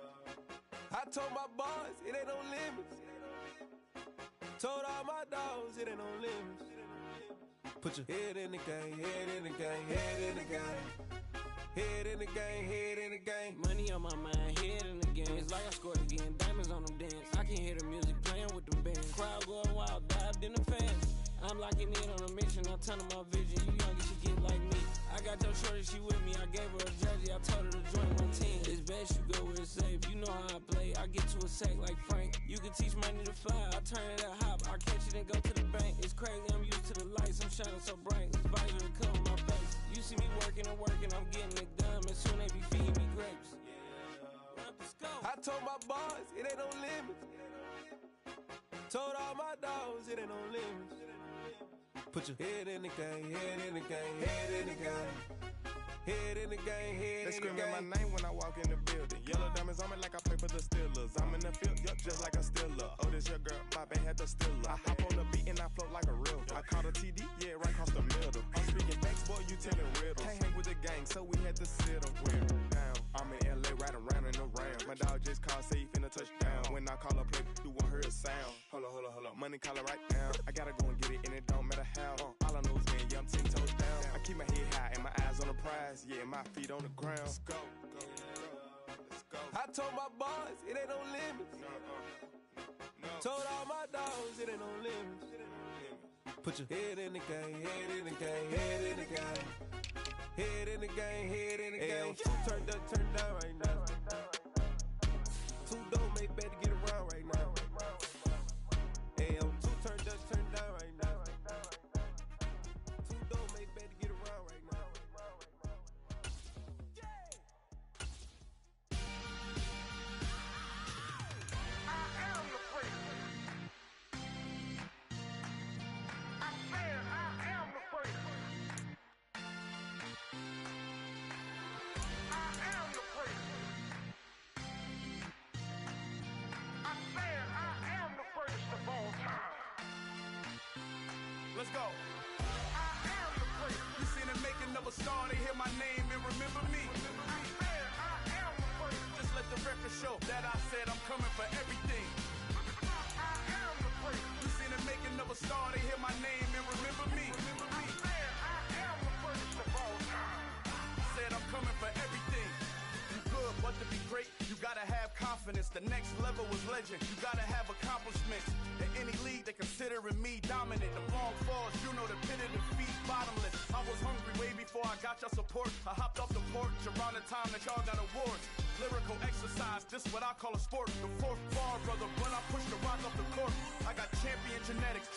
I told my boys, it ain't no limits. Told all my dogs, it ain't no limits. Put your head in the game, head in the game, head in the game. Head in the game, head in the game. Money on my mind, head in the game. It's like I scored again, diamonds on them dance. I can hear the music playing with them bands. Crowd going wild, dived in the fans. I'm locking in on a mission, I'm turning my vision. You young, you should get like me. I got your shorty, she with me. I gave her a jersey, I told her to join my team. It's best you go where it's safe. You know how I play. I get to a sack like Frank. You can teach money to fly. I turn it up hop. I catch it and go to the bank. It's crazy, I'm used to the lights. I'm shining so bright. This visor will cover my face. You see me working and working. I'm getting it done. And soon they be feeding me grapes. I told my boys, it ain't no limits. Told all my dogs, it ain't no limits. Put your head in the game, head in the game, head in the game. Head in the game, head in the game. They screaming my name when I walk in the building. Yellow diamonds on me like I play for the Steelers. I'm in the field, yup, just like a Steeler. Oh, this your girl, my band had the Steeler. I hop on the beat and I float like a river. I caught a TD, yeah, right across the middle. I'm speaking facts, boy, you telling riddles. Can't hang with the gang, so we had to sit them down. I'm in LA, riding around in the ram. My dog just called, say he finna touchdown. When I call a play, you won't hear a sound. Hold up, money calling right now. I gotta go and get it, and it don't matter how. All I know is win, yeah, I'm 10 toes down. I keep my head high and my eyes on the prize. Yeah, my feet on the ground. Let's go. I told my boys, it ain't no limits. Told all my dogs, it ain't no limits. Put your head in the game, head in the game, head in the game. Head in the game, head in the game. Two turned up, turned down right now. Two don't make better get around right now. Hey, I'm two turned up, turned down right now. Two don't make better get around right now. let's go. You seen the making of a star, they hear my name and remember me. Just let the record show that I said I'm coming for everything. You seen the making of a star, they hear my name and remember me. Said I'm coming for everything. You good, but to be great, you gotta have confidence. The next level was legend. You gotta have accomplishments. In any league, they considering me dominant. The long falls, you know the pit of defeat, bottomless. I was hungry way before I got your support. I hopped off the porch around the time that y'all got awards. Lyrical exercise, this what I call a sport. The fourth bar, brother, when I push the rock off the court. I got champion genetics.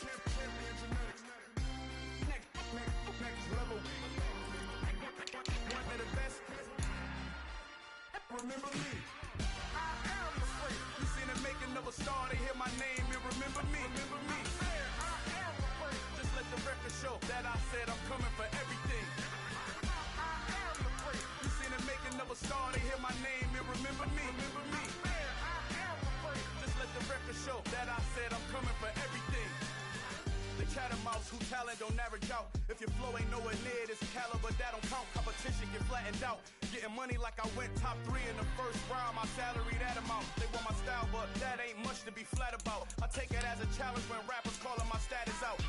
Next level. One of the best. Remember me. You seen the making of a star, they hear my name and remember me. Just let the record show that I said I'm coming for everything. You seen the making of a star, they hear my name and remember me. Just let the record show that I said I'm coming for everything. The cat and mouse who talent don't average out. If your flow ain't nowhere near this caliber, that don't count. Competition get flattened out. Getting money like I went top 3 in the first round. My salary that amount. They want my style, but that ain't much to be flat about. I take it as a challenge when rappers calling my status out.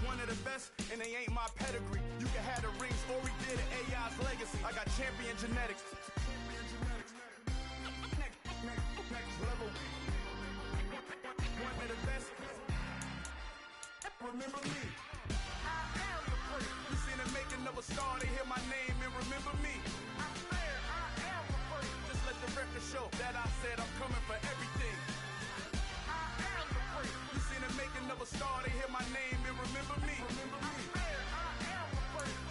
One of the best, and they ain't my pedigree. You can have the rings, or we did it, AI's legacy. I got champion genetics. Next level. One of the best. Remember me. You seen the making of a star, they hear my name and remember me. Just let the record show that I said I'm coming for everything. You seen the making of a star, they hear my name and remember me.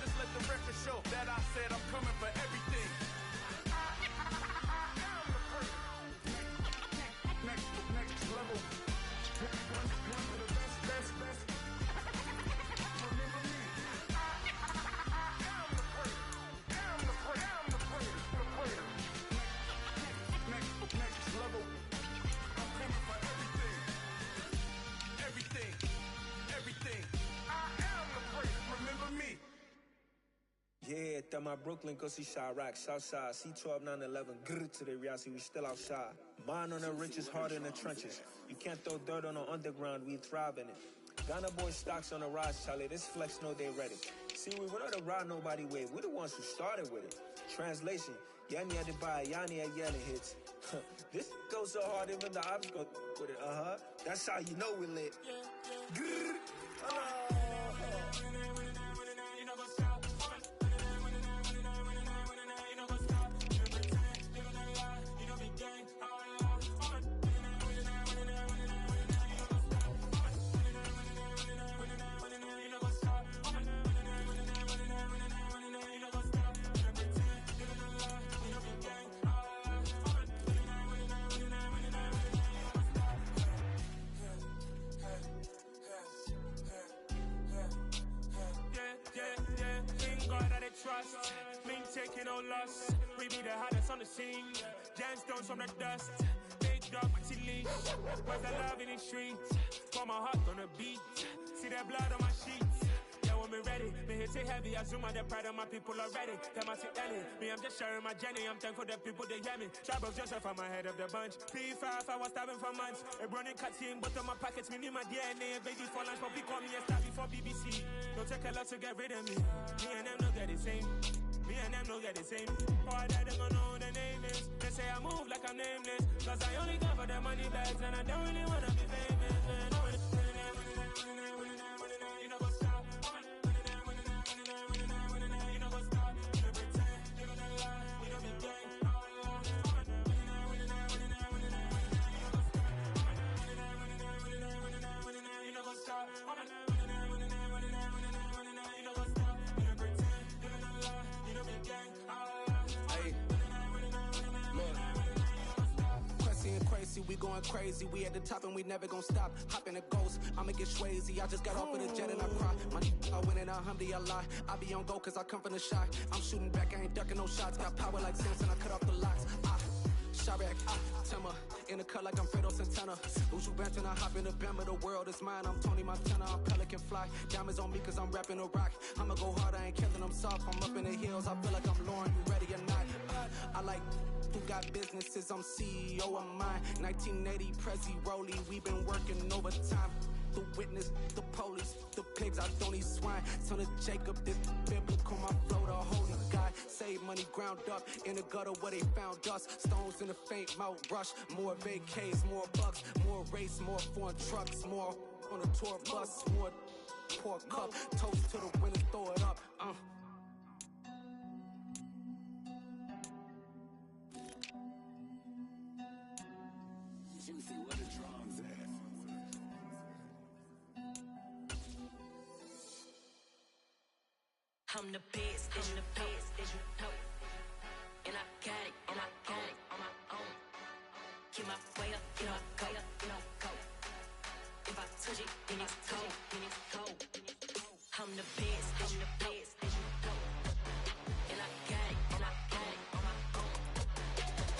Just let the record show that I said I'm coming for everything. Next level. One of the best. Remember me. Next level. I'm coming for everything. I am the great. Remember me. Yeah, that my Brooklyn, go see Chirac, Southside, C12, 911, grrr to the reality, we still outside. Mine on the riches, hard in the trenches. You can't throw dirt on the underground, we thrive in it. Ghana boy stocks on the rise, Charlie, this flex know they ready. See, we were not a ride nobody way, we the ones who started with it. Translation, Yanni had to buy, Yanni had yelling hits. This goes so hard, even the ops go with it, That's how you know we lit. Grrr, trust, mean taking no loss. We be the hottest on the scene. Gemstones from the dust. Big dog, but she leash. Where's the love in the streets? For my heart on the beat. See that blood on my sheets. Yeah, when we ready, me hit it heavy. I zoom out the pride of my people already. Them I see Ellie. Me, I'm just sharing my journey. I'm thankful that people they hear me. Trouble Joseph, I'm ahead of the bunch. P5, I was starving for months. A running cutscene, but on my pockets, me need my DNA. Baby for lunch, but we call me a star before BBC. Don't take a lot to get rid of me. Me and them don't get the same. Me and them don't get the same. Boy, that they gonna know who the name is. They say I move like I'm nameless. Cause I only got for the money bags and I don't really wanna be famous, man. You know what's stop. You know what's stop. You don't pretend. You don't lie. You don't be gang. You know what's stop. We going crazy, we at the top and we never gonna stop. Hop in a ghost, I'ma get swayzy. I just got off of the jet and I cry. My I win in alhamdulillah. I be on go cause I come from the shot. I'm shooting back, I ain't ducking no shots. Got power like Samson, I cut off the locks. Chirac, Timmer, in in the cut like I'm Fredo Santana. Who's you benching? I hop in the Bama, the world is mine. I'm Tony Montana, I'm Pelican Fly. Diamonds on me cause I'm rapping a rock. I'ma go hard, I ain't killing them soft. I'm up in the hills, I feel like I'm Lauren, you ready or not? I like who got businesses, I'm CEO of mine. 1980 Prezi Rolly, we been working overtime. The witness, the police, the pigs, I don't eat swine. Son of Jacob, this biblical, my flow, the holy God. Save money ground up in the gutter where they found dust. Stones in the faint mouth rush. More vacays, more bucks, more race, more foreign trucks, more on a tour bus, more pour cup. Toast to the winners, throw it up. Juicy, where the drums at? I'm the best, and the best, as you know. And I got it, and I got it on my own. Get my way up, get my go, get my go. If I touch it, then it's cold, then it's cold. I'm the best, as you know. And I got it, and I got it on my own.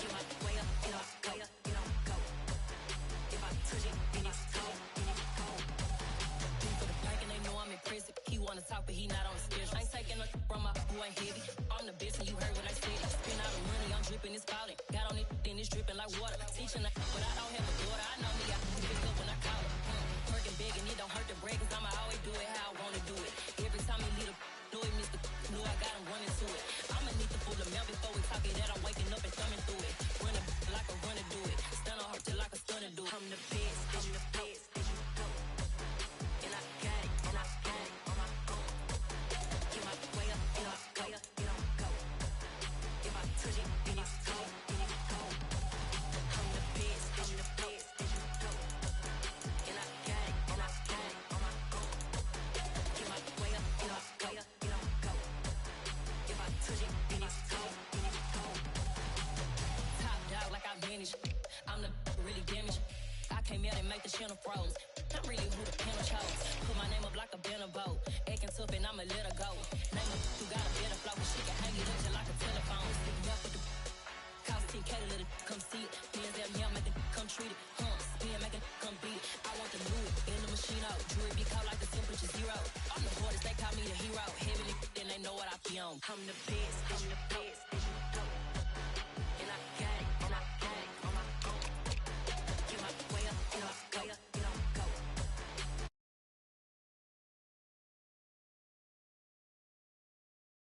Get my way up, get my go, get my go. If I touch it, then it's cold, then it's cold. Be for the pack and they know I'm impressive. He wanna talk, but he not on the schedule. I ain't taking a from my boy heavy. I'm the best and you heard what I said. Spend all the money, I'm dripping, it's falling. Got on it, then it's dripping like water. Teaching but I don't have a daughter. I know me, I can pick up when I call it. Working big and it don't hurt to break, cause I'ma always do it how I wanna do it. Every time he lead a know it, Mr. Know I got him running to it. I'ma need to pull the mail before we talk it that I'm waking up and thumbing through it. Running like a runner do it. Stun on her till like a stunner do it. I'm the best, I'm the best, as you know. And I got it, and I got it on my own. Get my way up, get my go, get my go. If I touch it, then it's cold, then it's cold. I'm the best, as you know. And I got it, and I got it on my own. Get my way up, get my go, get my go. If I touch it, then it's cold, then it's cold. Top dog like I manage. I'm the really damaged. I came out and make the channel froze. I'm really who the panel chose. Put my name up like a banner boat. Acting tough and I'ma let her go. Name her who got a better flow. She can hang it up just like a telephone. Stick me up with the cost 10K to let it come see it. Bands that me, I make it come treat it. Spin, make it come beat it. I want to move it in the machine out. Jewelry be called like the temperature zero. I'm the hardest, they call me the hero. Heavy then they know what I be on. I'm the best, I'm the best.